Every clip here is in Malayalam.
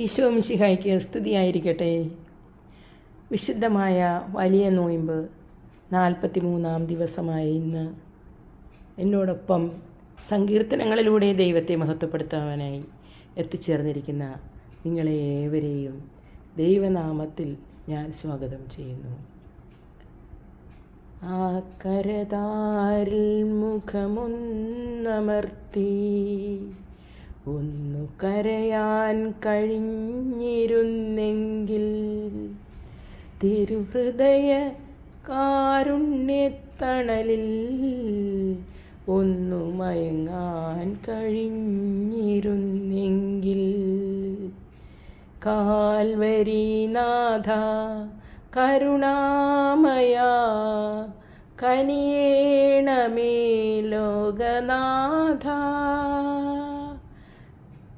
ഈശോ മിശിഹായ്ക്ക് സ്തുതിയായിരിക്കട്ടെ. വിശുദ്ധമായ വലിയ നോയമ്പ് 43-ാം ദിവസമായ ഇന്ന് എന്നോടൊപ്പം സങ്കീർത്തനങ്ങളിലൂടെ ദൈവത്തെ മഹത്വപ്പെടുത്താനായി എത്തിച്ചേർന്നിരിക്കുന്ന നിങ്ങളെ ഏവരെയും ദൈവനാമത്തിൽ ഞാൻ സ്വാഗതം ചെയ്യുന്നു. ആ കരതാരിൽ മുഖമൊന്നമർത്തി ഒന്നു കരയാൻ കഴിഞ്ഞിരുന്നെങ്കിൽ തിരുഹൃദയ കാരുണ്യത്തണലിൽ ഒന്നു മയങ്ങാൻ കഴിഞ്ഞിരുന്നെങ്കിൽ. കാൽവരിനാഥ കരുണാമയ കനിയേണമേ ലോകനാഥ.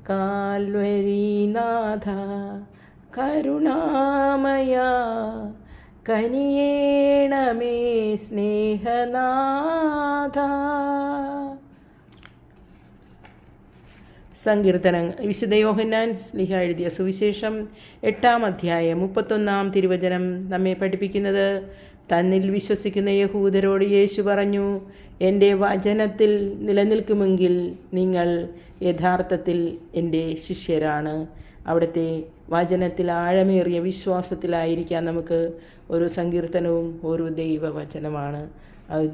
കാൽവരിനാഥ കരുണാമയ കനിയേണമേ സ്നേഹനാഥ. സങ്കീർത്തനം. വിശുദ്ധ യോഹന്നാൻ ശ്ലീഹ എഴുതിയ സുവിശേഷം 8-ാം അധ്യായം 31-ാം തിരുവചനം നമ്മെ പഠിപ്പിക്കുന്നത്, തന്നിൽ വിശ്വസിക്കുന്ന യഹൂദരോട് യേശു പറഞ്ഞു, എൻ്റെ വചനത്തിൽ നിലനിൽക്കുമെങ്കിൽ നിങ്ങൾ യഥാർത്ഥത്തിൽ എൻ്റെ ശിഷ്യരാണ്. അവിടുത്തെ വചനത്തിൽ ആഴമേറിയ വിശ്വാസത്തിലായിരിക്കാൻ നമുക്ക് ഒരു സങ്കീർത്തനവും ഒരു ദൈവവചനമാണ്.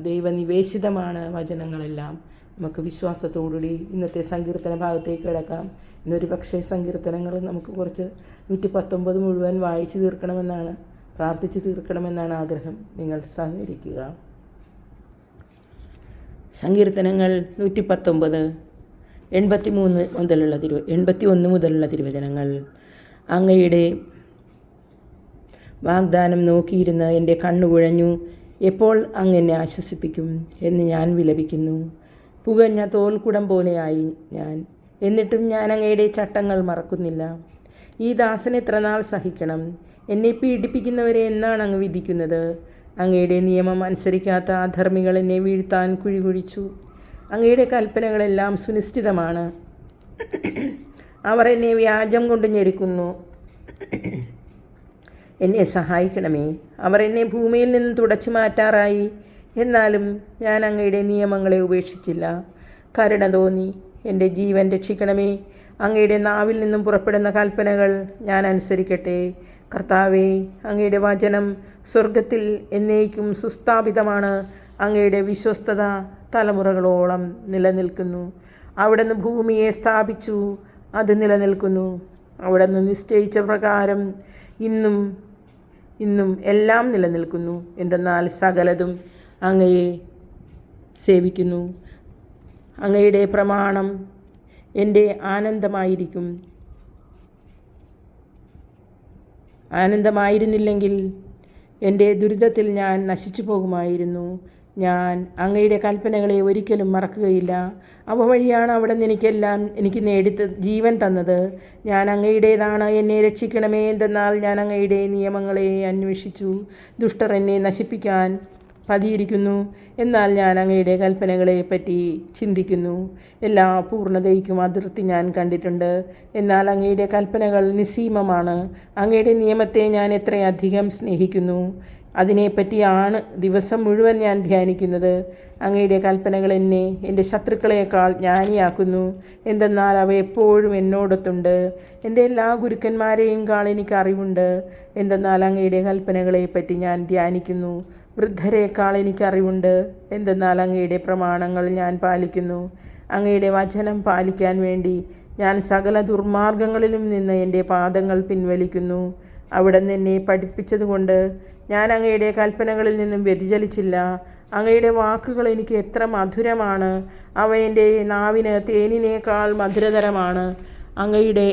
ദൈവനിവേശിതമാണ് വചനങ്ങളെല്ലാം. നമുക്ക് വിശ്വാസത്തോടുകൂടി ഇന്നത്തെ സങ്കീർത്തന ഭാഗത്തേക്ക് കിടക്കാം. ഇന്നൊരു പക്ഷേ സങ്കീർത്തനങ്ങൾ നമുക്ക് കുറച്ച് 119 മുഴുവൻ വായിച്ചു തീർക്കണമെന്നാണ്, പ്രാർത്ഥിച്ചു തീർക്കണമെന്നാണ് ആഗ്രഹം. നിങ്ങൾ സഹകരിക്കുക. സങ്കീർത്തനങ്ങൾ 119, 81 മുതലുള്ള തിരുവചനങ്ങൾ. അങ്ങയുടെ വാഗ്ദാനം നോക്കിയിരുന്ന് എൻ്റെ കണ്ണു കുഴഞ്ഞു. എപ്പോൾ അങ്ങ് എന്നെ ആശ്വസിപ്പിക്കും എന്ന് ഞാൻ വിലപിക്കുന്നു. പുകഞ്ഞ തോൽക്കുടം പോലെയായി ഞാൻ, എന്നിട്ടും ഞാൻ അങ്ങയുടെ ചട്ടങ്ങൾ മറക്കുന്നില്ല. ഈ ദാസൻ എത്ര നാൾ സഹിക്കണം? എന്നെ പീഡിപ്പിക്കുന്നവരെ എന്നാണ് അങ്ങ് വിധിക്കുന്നത്? അങ്ങയുടെ നിയമം അനുസരിക്കാത്ത അധർമ്മികൾ എന്നെ വീഴ്ത്താൻ കുഴികുഴിച്ചു. അങ്ങയുടെ കൽപ്പനകളെല്ലാം സുനിശ്ചിതമാണ്. അവർ എന്നെ വ്യാജം കൊണ്ട് ഞെരുക്കുന്നു. എന്നെ സഹായിക്കണമേ. അവർ എന്നെ ഭൂമിയിൽ നിന്ന് തുടച്ചു മാറ്റാറായി. എന്നാലും ഞാൻ അങ്ങയുടെ നിയമങ്ങളെ ഉപേക്ഷിച്ചില്ല. കരുണ തോന്നി എൻ്റെ ജീവൻ രക്ഷിക്കണമേ. അങ്ങയുടെ നാവിൽ നിന്നും പുറപ്പെടുന്ന കൽപ്പനകൾ ഞാൻ അനുസരിക്കട്ടെ. കർത്താവേ, അങ്ങയുടെ വചനം സ്വർഗത്തിൽ എന്നേക്കും സുസ്ഥാപിതമാണ്. അങ്ങയുടെ വിശ്വസ്തത തലമുറകളോളം നിലനിൽക്കുന്നു. അവിടുന്ന് ഭൂമിയെ സ്ഥാപിച്ചു, അത് നിലനിൽക്കുന്നു. അവിടുന്ന് നിശ്ചയിച്ച പ്രകാരം ഇന്നും എല്ലാം നിലനിൽക്കുന്നു. എന്തെന്നാൽ സകലതും അങ്ങയെ സേവിക്കുന്നു. അങ്ങയുടെ പ്രമാണം എൻ്റെ ആനന്ദമായിരുന്നില്ലെങ്കിൽ എൻ്റെ ദുരിതത്തിൽ ഞാൻ നശിച്ചു പോകുമായിരുന്നു. ഞാൻ അങ്ങയുടെ കൽപ്പനകളെ ഒരിക്കലും മറക്കുകയില്ല. അവ വഴിയാണ് അവിടുന്ന് എനിക്ക് ജീവൻ തന്നത്. ഞാൻ അങ്ങയുടേതാണ്. എന്നെ രക്ഷിക്കണമേ. എന്തെന്നാൽ ഞാൻ അങ്ങയുടെ നിയമങ്ങളെ അന്വേഷിച്ചു. ദുഷ്ടർ എന്നെ നശിപ്പിക്കാൻ പതിയിരിക്കുന്നു. എന്നാൽ ഞാൻ അങ്ങയുടെ കൽപ്പനകളെ പറ്റി ചിന്തിക്കുന്നു. എല്ലാ പൂർണ്ണതയ്ക്കും അതിർത്തി ഞാൻ കണ്ടിട്ടുണ്ട്. എന്നാൽ അങ്ങയുടെ കൽപ്പനകൾ നിസ്സീമമാണ്. അങ്ങയുടെ നിയമത്തെ ഞാൻ എത്രയധികം സ്നേഹിക്കുന്നു. അതിനെപ്പറ്റിയാണ് ദിവസം മുഴുവൻ ഞാൻ ധ്യാനിക്കുന്നത്. അങ്ങയുടെ കൽപ്പനകൾ എന്നെ എൻ്റെ ശത്രുക്കളെക്കാൾ ജ്ഞാനിയാക്കുന്നു. എന്തെന്നാൽ അവ എപ്പോഴും എന്നോടൊത്തുണ്ട്. എൻ്റെ എല്ലാ ഗുരുക്കന്മാരെയും എനിക്ക് അറിവുണ്ട്. എന്തെന്നാൽ അങ്ങയുടെ കൽപ്പനകളെ പറ്റി ഞാൻ ധ്യാനിക്കുന്നു. വൃദ്ധരേക്കാൾ എനിക്കറിവുണ്ട്. എന്തെന്നാൽ അങ്ങയുടെ പ്രമാണങ്ങൾ ഞാൻ പാലിക്കുന്നു. അങ്ങയുടെ വചനം പാലിക്കാൻ വേണ്ടി ഞാൻ സകല ദുർമാർഗങ്ങളിലും നിന്ന് എൻ്റെ പാദങ്ങൾ പിൻവലിക്കുന്നു. അവിടുന്ന് എന്നെ പഠിപ്പിച്ചതുകൊണ്ട് ഞാൻ അങ്ങയുടെ കൽപ്പനകളിൽ നിന്നും വ്യതിചലിച്ചില്ല. അങ്ങയുടെ വാക്കുകൾ എനിക്ക് എത്ര മധുരമാണ്. അവ എൻ്റെ നാവിന് തേനിനേക്കാൾ മധുരതരമാണ്. അങ്ങയുടെ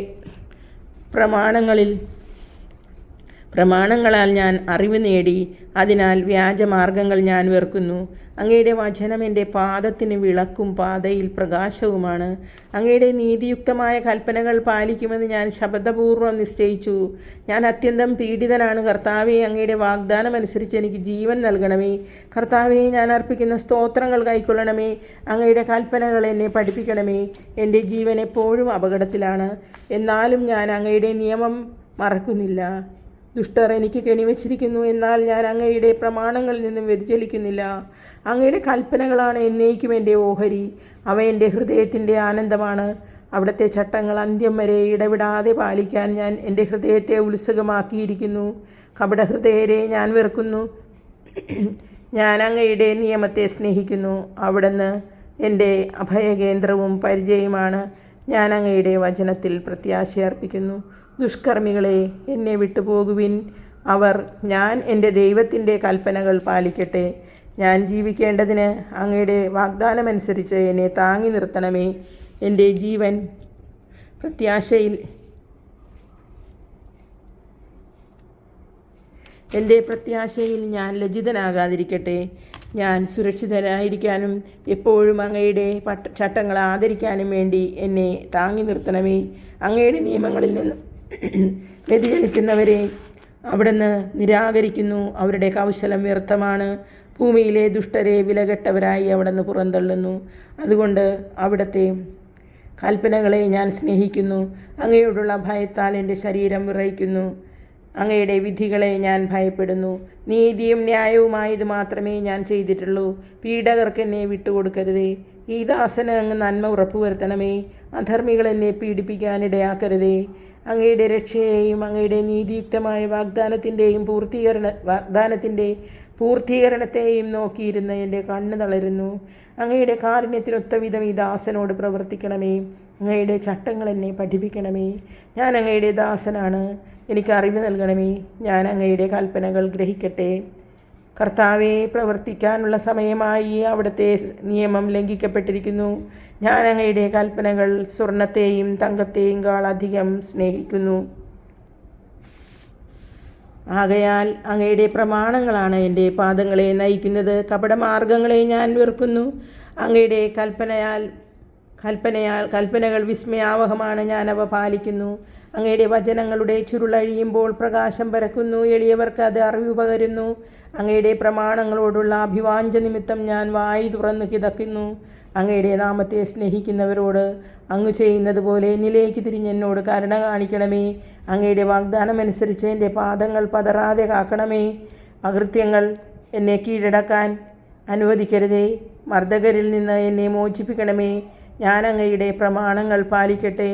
പ്രമാണങ്ങളാൽ ഞാൻ അറിവ് നേടി, അതിനാൽ വ്യാജമാർഗങ്ങൾ ഞാൻ വെറുക്കുന്നു. അങ്ങയുടെ വചനം എൻ്റെ പാദത്തിന് വിളക്കും പാതയിൽ പ്രകാശവുമാണ്. അങ്ങയുടെ നീതിയുക്തമായ കൽപ്പനകൾ പാലിക്കുമെന്ന് ഞാൻ ശപഥപൂർവ്വം നിശ്ചയിച്ചു. ഞാൻ അത്യന്തം പീഡിതനാണ്. കർത്താവേ, അങ്ങയുടെ വാഗ്ദാനം അനുസരിച്ച് എനിക്ക് ജീവൻ നൽകണമേ. കർത്താവേ, ഞാൻ അർപ്പിക്കുന്ന സ്തോത്രങ്ങൾ കൈക്കൊള്ളണമേ. അങ്ങയുടെ കൽപ്പനകൾ എന്നെ പഠിപ്പിക്കണമേ. എൻ്റെ ജീവൻ എപ്പോഴും അപകടത്തിലാണ്, എന്നാലും ഞാൻ അങ്ങയുടെ നിയമം മറക്കുന്നില്ല. ദുഷ്ടർ എനിക്ക് കെണിവച്ചിരിക്കുന്നു, എന്നാൽ ഞാൻ അങ്ങയുടെ പ്രമാണങ്ങളിൽ നിന്നും വ്യതിചലിക്കുന്നില്ല. അങ്ങയുടെ കൽപ്പനകളാണ് എന്നേക്കും എൻ്റെ ഓഹരി. അവ എൻ്റെ ഹൃദയത്തിൻ്റെ ആനന്ദമാണ്. അവിടുത്തെ ചട്ടങ്ങൾ അന്ത്യം വരെ ഇടവിടാതെ പാലിക്കാൻ ഞാൻ എൻ്റെ ഹൃദയത്തെ ഉത്സുകമാക്കിയിരിക്കുന്നു. കപടഹൃദയരെ ഞാൻ വെറുക്കുന്നു. ഞാൻ അങ്ങയുടെ നിയമത്തെ സ്നേഹിക്കുന്നു. അവിടുന്ന് എൻ്റെ അഭയകേന്ദ്രവും പരിചയമാണ്. ഞാൻ അങ്ങയുടെ വചനത്തിൽ പ്രത്യാശയർപ്പിക്കുന്നു. ദുഷ്കർമ്മികളെ, എന്നെ വിട്ടുപോകുവിൻ. ഞാൻ എൻ്റെ ദൈവത്തിൻ്റെ കൽപ്പനകൾ പാലിക്കട്ടെ. ഞാൻ ജീവിക്കേണ്ടതിന് അങ്ങയുടെ വാഗ്ദാനമനുസരിച്ച് എന്നെ താങ്ങി നിർത്തണമേ. എൻ്റെ പ്രത്യാശയിൽ ഞാൻ ലജ്ജിതനാകാതിരിക്കട്ടെ. ഞാൻ സുരക്ഷിതനായിരിക്കാനും എപ്പോഴും അങ്ങയുടെ ചട്ടങ്ങൾ ആദരിക്കാനും വേണ്ടി എന്നെ താങ്ങി നിർത്തണമേ. അങ്ങയുടെ നിയമങ്ങളിൽ നിന്ന് വ്യതിചലിക്കുന്നവരെ അവിടുന്ന് നിരാകരിക്കുന്നു. അവരുടെ കൗശലം വ്യർത്ഥമാണ്. ഭൂമിയിലെ ദുഷ്ടരെ വിലകെട്ടവരായി അവിടുന്ന് പുറന്തള്ളുന്നു. അതുകൊണ്ട് അവിടുത്തെ കൽപ്പനകളെ ഞാൻ സ്നേഹിക്കുന്നു. അങ്ങയോടുള്ള ഭയത്താൽ എൻ്റെ ശരീരം വിറയ്ക്കുന്നു. അങ്ങയുടെ വിധികളെ ഞാൻ ഭയപ്പെടുന്നു. നീതിയും ന്യായവുമായത് മാത്രമേ ഞാൻ ചെയ്തിട്ടുള്ളൂ. പീഡകർക്ക് എന്നെ വിട്ടുകൊടുക്കരുതേ. ഈ ദാസന് അങ്ങ് നന്മ ഉറപ്പുവരുത്തണമേ. അധർമ്മികൾ എന്നെ പീഡിപ്പിക്കാനിടയാക്കരുതേ. അങ്ങയുടെ രക്ഷയെയും അങ്ങയുടെ നീതിയുക്തമായ വാഗ്ദാനത്തിൻ്റെ പൂർത്തീകരണത്തെയും നോക്കിയിരുന്ന് എൻ്റെ കണ്ണ് തളരുന്നു. അങ്ങയുടെ കാരുണ്യത്തിനൊത്ത വിധം ഈ ദാസനോട് പ്രവർത്തിക്കണമേ. അങ്ങയുടെ ചട്ടങ്ങൾ എന്നെ പഠിപ്പിക്കണമേ. ഞാൻ അങ്ങയുടെ ദാസനാണ്, എനിക്ക് അറിവ് നൽകണമേ. ഞാൻ അങ്ങയുടെ കൽപ്പനകൾ ഗ്രഹിക്കട്ടെ. കർത്താവെ, പ്രവർത്തിക്കാനുള്ള സമയമായി. അവിടുത്തെ നിയമം ലംഘിക്കപ്പെട്ടിരിക്കുന്നു. ഞാൻ അങ്ങയുടെ കൽപ്പനകൾ സ്വർണത്തെയും തങ്കത്തെയും അധികം സ്നേഹിക്കുന്നു. ആകയാൽ അങ്ങയുടെ പ്രമാണങ്ങളാണ് എൻ്റെ പാദങ്ങളെ നയിക്കുന്നത്. കപടമാർഗങ്ങളെ ഞാൻ വെറുക്കുന്നു. അങ്ങയുടെ കൽപ്പനകൾ വിസ്മയാവഹമാണ്. ഞാൻ അവ പാലിക്കുന്നു. അങ്ങയുടെ വചനങ്ങളുടെ ചുരുളഴിയുമ്പോൾ പ്രകാശം പരക്കുന്നു. എളിയവർക്ക് അത് അറിവ് പകരുന്നു. അങ്ങയുടെ പ്രമാണങ്ങളോടുള്ള അഭിവാഞ്ച നിമിത്തം ഞാൻ വായി തുറന്നു കിതക്കുന്നു. അങ്ങയുടെ നാമത്തെ സ്നേഹിക്കുന്നവരോട് അങ്ങ് ചെയ്യുന്നത് പോലെ എന്നിലേക്ക് തിരിഞ്ഞെന്നോട് കരുണ കാണിക്കണമേ. അങ്ങയുടെ വാഗ്ദാനമനുസരിച്ച് എൻ്റെ പാദങ്ങൾ പതറാതെ കാക്കണമേ. അകൃത്യങ്ങൾ എന്നെ കീഴടക്കാൻ അനുവദിക്കരുതേ. മർദ്ദകരിൽ നിന്ന് എന്നെ മോചിപ്പിക്കണമേ. ഞാൻ അങ്ങയുടെ പ്രമാണങ്ങൾ പാലിക്കട്ടെ.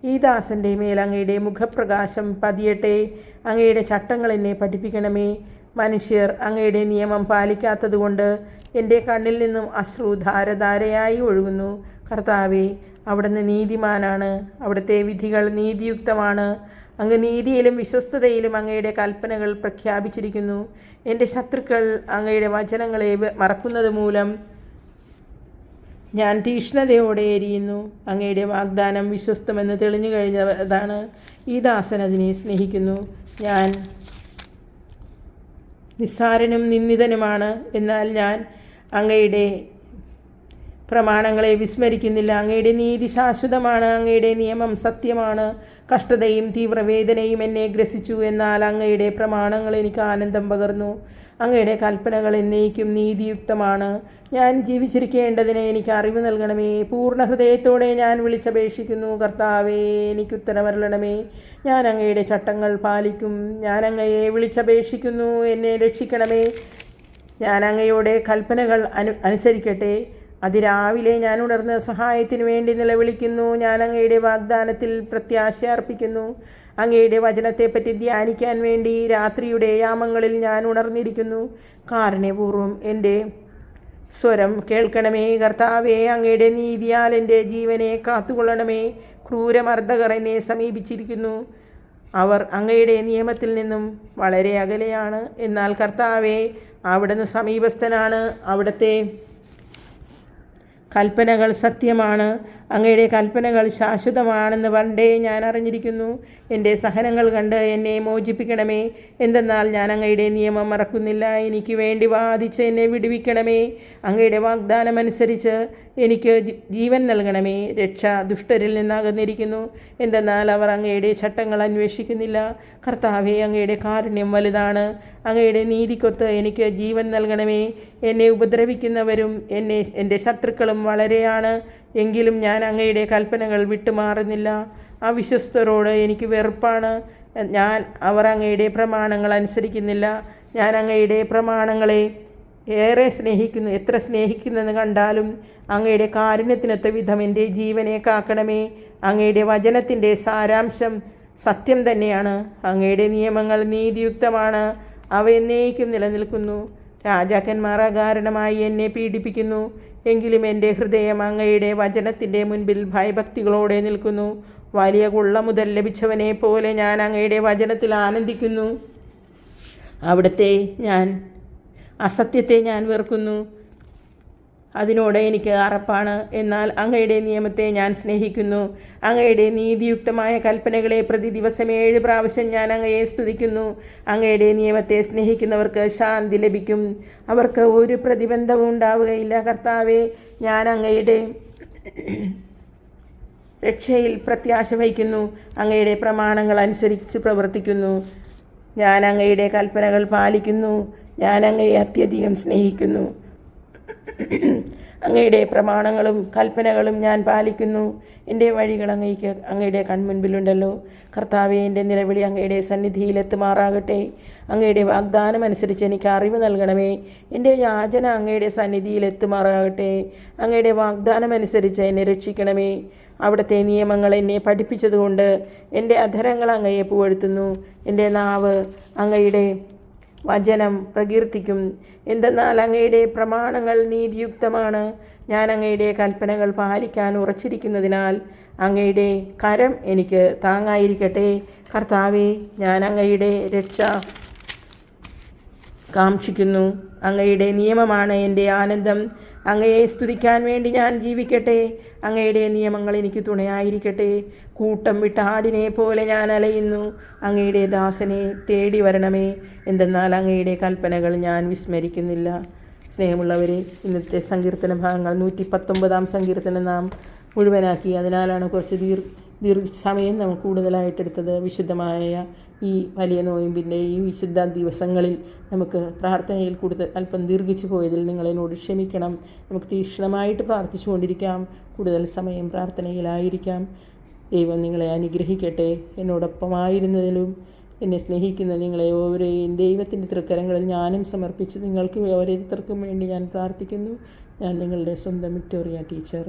ഈ ദാസൻ്റെ മേൽ അങ്ങയുടെ മുഖപ്രകാശം പതിയട്ടെ. അങ്ങയുടെ ചട്ടങ്ങൾ എന്നെ പഠിപ്പിക്കണമേ. മനുഷ്യർ അങ്ങയുടെ നിയമം പാലിക്കാത്തതുകൊണ്ട് എൻ്റെ കണ്ണിൽ നിന്നും അശ്രു ധാരധാരയായി ഒഴുകുന്നു. കർത്താവേ, അവിടുന്ന് നീതിമാനാണ്. അവിടുത്തെ വിധികൾ നീതിയുക്തമാണ്. അങ്ങ് നീതിയിലും വിശ്വസ്തതയിലും അങ്ങയുടെ കൽപ്പനകൾ പ്രഖ്യാപിച്ചിരിക്കുന്നു. എൻ്റെ ശത്രുക്കൾ അങ്ങയുടെ വചനങ്ങളെ മറക്കുന്നത് മൂലം ഞാൻ തീക്ഷ്ണതയോടെ എരിയുന്നു. അങ്ങയുടെ വാഗ്ദാനം വിശ്വസ്തമെന്ന് തെളിഞ്ഞു കഴിഞ്ഞതാണ്. ഈ ദാസൻ അതിനെ സ്നേഹിക്കുന്നു. ഞാൻ നിസ്സാരനും നിന്ദിതനുമാണ്, എന്നാൽ ഞാൻ അങ്ങയുടെ പ്രമാണങ്ങളെ വിസ്മരിക്കുന്നില്ല. അങ്ങയുടെ നീതി ശാശ്വതമാണ്. അങ്ങയുടെ നിയമം സത്യമാണ്. കഷ്ടതയും തീവ്രവേദനയും എന്നെ ഗ്രസിച്ചു, എന്നാൽ അങ്ങയുടെ പ്രമാണങ്ങൾ എനിക്ക് ആനന്ദം പകർന്നു. അങ്ങയുടെ കൽപ്പനകൾ എന്നേക്കും നീതിയുക്തമാണ്. ഞാൻ ജീവിച്ചിരിക്കേണ്ടതിന് എനിക്ക് അറിവ് നൽകണമേ. പൂർണ്ണ ഹൃദയത്തോടെ ഞാൻ വിളിച്ചപേക്ഷിക്കുന്നു. കർത്താവേ, എനിക്ക് ഉത്തരമരുളണമേ. ഞാൻ അങ്ങയുടെ ചട്ടങ്ങൾ പാലിക്കും. ഞാൻ അങ്ങയെ വിളിച്ചപേക്ഷിക്കുന്നു. എന്നെ രക്ഷിക്കണമേ. ഞാൻ അങ്ങയുടെ കൽപ്പനകൾ അനുസരിക്കട്ടെ. അതിരാവിലെ ഞാൻ ഉണർന്ന് സഹായത്തിനു വേണ്ടി നിലവിളിക്കുന്നു. ഞാൻ അങ്ങയുടെ വാഗ്ദാനത്തിൽ പ്രത്യാശ അർപ്പിക്കുന്നു. അങ്ങയുടെ വചനത്തെപ്പറ്റി ധ്യാനിക്കാൻ വേണ്ടി രാത്രിയുടെ യാമങ്ങളിൽ ഞാൻ ഉണർന്നിരിക്കുന്നു. കാരുണ്യപൂർവ്വം എൻ്റെ സ്വരം കേൾക്കണമേ. കർത്താവേ, അങ്ങയുടെ നീതിയാൽ എൻ്റെ ജീവനെ കാത്തുകൊള്ളണമേ. ക്രൂരമർദ്ദകർ എന്നെ സമീപിച്ചിരിക്കുന്നു. അവർ അങ്ങയുടെ നിയമത്തിൽ നിന്നും വളരെ അകലെയാണ്. എന്നാൽ കർത്താവേ, അവിടുന്ന് സമീപസ്ഥനാണ്. അവിടുത്തെ കൽപ്പനകൾ സത്യമാണ്. അങ്ങയുടെ കൽപ്പനകൾ ശാശ്വതമാണെന്ന് പണ്ടേ ഞാൻ അറിഞ്ഞിരിക്കുന്നു. എൻ്റെ സഹനങ്ങൾ കണ്ട് എന്നെ മോചിപ്പിക്കണമേ. എന്തെന്നാൽ ഞാൻ അങ്ങയുടെ നിയമം മറക്കുന്നില്ല. എനിക്ക് വേണ്ടി വാദിച്ച് എന്നെ വിടുവിക്കണമേ. അങ്ങയുടെ വാഗ്ദാനമനുസരിച്ച് എനിക്ക് ജീവൻ നൽകണമേ. രക്ഷ ദുഷ്ടരിൽ നിന്നകന്നിരിക്കുന്നു. എന്തെന്നാൽ അവർ അങ്ങയുടെ ചട്ടങ്ങൾ അന്വേഷിക്കുന്നില്ല. കർത്താവേ, അങ്ങയുടെ കാരുണ്യം വലുതാണ്. അങ്ങയുടെ നീതിക്കൊത്ത് എനിക്ക് ജീവൻ നൽകണമേ. എന്നെ ഉപദ്രവിക്കുന്നവരും എൻ്റെ ശത്രുക്കളും വളരെയാണ്. എങ്കിലും ഞാൻ അങ്ങയുടെ കൽപ്പനകൾ വിട്ടുമാറുന്നില്ല. അവിശ്വസ്തരോട് എനിക്ക് വെറുപ്പാണ്. അവർ അങ്ങയുടെ പ്രമാണങ്ങൾ അനുസരിക്കുന്നില്ല. ഞാൻ അങ്ങയുടെ പ്രമാണങ്ങളെ ഏറെ സ്നേഹിക്കുന്നു. എത്ര സ്നേഹിക്കുന്നെന്ന് കണ്ടാലും അങ്ങയുടെ കാരുണ്യത്തിനൊത്ത വിധം എൻ്റെ ജീവനെ കാക്കണമേ. അങ്ങയുടെ വചനത്തിൻ്റെ സാരാംശം സത്യം തന്നെയാണ്. അങ്ങയുടെ നിയമങ്ങൾ നീതിയുക്തമാണ്. അവ എന്നേക്കും നിലനിൽക്കുന്നു. രാജാക്കന്മാർ അകാരണമായി എന്നെ പീഡിപ്പിക്കുന്നു. എങ്കിലും എൻ്റെ ഹൃദയം അങ്ങയുടെ വചനത്തിൻ്റെ മുൻപിൽ ഭയഭക്തികളോടെ നിൽക്കുന്നു. വലിയ കൊള്ള മുതൽ ലഭിച്ചവനെ പോലെ ഞാൻ അങ്ങയുടെ വചനത്തിൽ ആനന്ദിക്കുന്നു. അസത്യത്തെ ഞാൻ വെറുക്കുന്നു. അതിനോട് എനിക്ക് അറപ്പാണ്. എന്നാൽ അങ്ങയുടെ നിയമത്തെ ഞാൻ സ്നേഹിക്കുന്നു. അങ്ങയുടെ നീതിയുക്തമായ കൽപ്പനകളെ പ്രതി ദിവസം 7 പ്രാവശ്യം ഞാൻ അങ്ങയെ സ്തുതിക്കുന്നു. അങ്ങയുടെ നിയമത്തെ സ്നേഹിക്കുന്നവർക്ക് ശാന്തി ലഭിക്കും. അവർക്ക് ഒരു പ്രതിബന്ധവും ഉണ്ടാവുകയില്ല. കർത്താവേ, ഞാൻ അങ്ങയുടെ രക്ഷയിൽ പ്രത്യാശ വഹിക്കുന്നു. അങ്ങയുടെ പ്രമാണങ്ങൾ അനുസരിച്ച് പ്രവർത്തിക്കുന്നു. ഞാൻ അങ്ങയുടെ കൽപ്പനകൾ പാലിക്കുന്നു. ഞാൻ അങ്ങയെ അത്യധികം സ്നേഹിക്കുന്നു. അങ്ങയുടെ പ്രമാണങ്ങളും കൽപ്പനകളും ഞാൻ പാലിക്കുന്നു. എൻ്റെ വഴികൾ അങ്ങയുടെ കൺമുൻപിലുണ്ടല്ലോ. കർത്താവേ, എൻ്റെ നിലവിളി അങ്ങയുടെ സന്നിധിയിലെത്തുമാറാകട്ടെ. അങ്ങയുടെ വാഗ്ദാനം അനുസരിച്ച് എനിക്ക് അറിവ് നൽകണമേ. എൻ്റെ യാചന അങ്ങയുടെ സന്നിധിയിലെത്തുമാറാകട്ടെ. അങ്ങയുടെ വാഗ്ദാനം അനുസരിച്ച് എന്നെ രക്ഷിക്കണമേ. അവിടുത്തെ നിയമങ്ങൾ എന്നെ പഠിപ്പിച്ചതുകൊണ്ട് എൻ്റെ അധരങ്ങൾ അങ്ങയെ പുകഴ്ത്തുന്നു. എൻ്റെ നാവ് അങ്ങയുടെ വചനം പ്രകീർത്തിക്കും. എന്തെന്നാൽ അങ്ങയുടെ പ്രമാണങ്ങൾ നീതിയുക്തമാണ്. ഞാൻ അങ്ങയുടെ കൽപ്പനകൾ പാലിക്കാൻ ഉറച്ചിരിക്കുന്നതിനാൽ അങ്ങയുടെ കരം എനിക്ക് താങ്ങായിരിക്കട്ടെ. കർത്താവേ, ഞാൻ അങ്ങയുടെ രക്ഷ കാക്ഷിക്കുന്നു. അങ്ങയുടെ നിയമമാണ് എൻ്റെ ആനന്ദം. അങ്ങയെ സ്തുതിക്കാൻ വേണ്ടി ഞാൻ ജീവിക്കട്ടെ. അങ്ങയുടെ നിയമങ്ങൾ എനിക്ക് തുണയായിരിക്കട്ടെ. കൂട്ടം വിട്ട ആടിനെ പോലെ ഞാൻ അലയുന്നു. അങ്ങയുടെ ദാസനെ തേടി വരണമേ. എന്തെന്നാൽ അങ്ങയുടെ കൽപ്പനകൾ ഞാൻ വിസ്മരിക്കുന്നില്ല. സ്നേഹമുള്ളവരെ, ഇന്നത്തെ സങ്കീർത്തന ഭാഗങ്ങൾ 119 സങ്കീർത്തനം നാം മുഴുവനാക്കി. അതിനാലാണ് കുറച്ച് സമയം നമുക്ക് കൂടുതലായിട്ടെടുത്തത്. വിശുദ്ധമായ ഈ വലിയ നോയമ്പിൻ്റെ ഈ വിശുദ്ധ ദിവസങ്ങളിൽ നമുക്ക് പ്രാർത്ഥനയിൽ കൂടുതൽ അല്പം ദീർഘിച്ചു പോയതിൽ നിങ്ങളെന്നോട് ക്ഷമിക്കണം. നമുക്ക് തീക്ഷ്ണമായിട്ട് പ്രാർത്ഥിച്ചുകൊണ്ടിരിക്കാം. കൂടുതൽ സമയം പ്രാർത്ഥനയിലായിരിക്കാം. ദൈവം നിങ്ങളെ അനുഗ്രഹിക്കട്ടെ. എന്നോടൊപ്പമായിരുന്നതിലും എന്നെ സ്നേഹിക്കുന്ന നിങ്ങളെ ഓരോരെയും ദൈവത്തിൻ്റെ തൃക്കരങ്ങളിൽ ഞാനും സമർപ്പിച്ച് നിങ്ങൾക്ക് ഓരോരുത്തർക്കും വേണ്ടി ഞാൻ പ്രാർത്ഥിക്കുന്നു. ഞാൻ നിങ്ങളുടെ സ്വന്തം വിക്ടോറിയ ടീച്ചർ.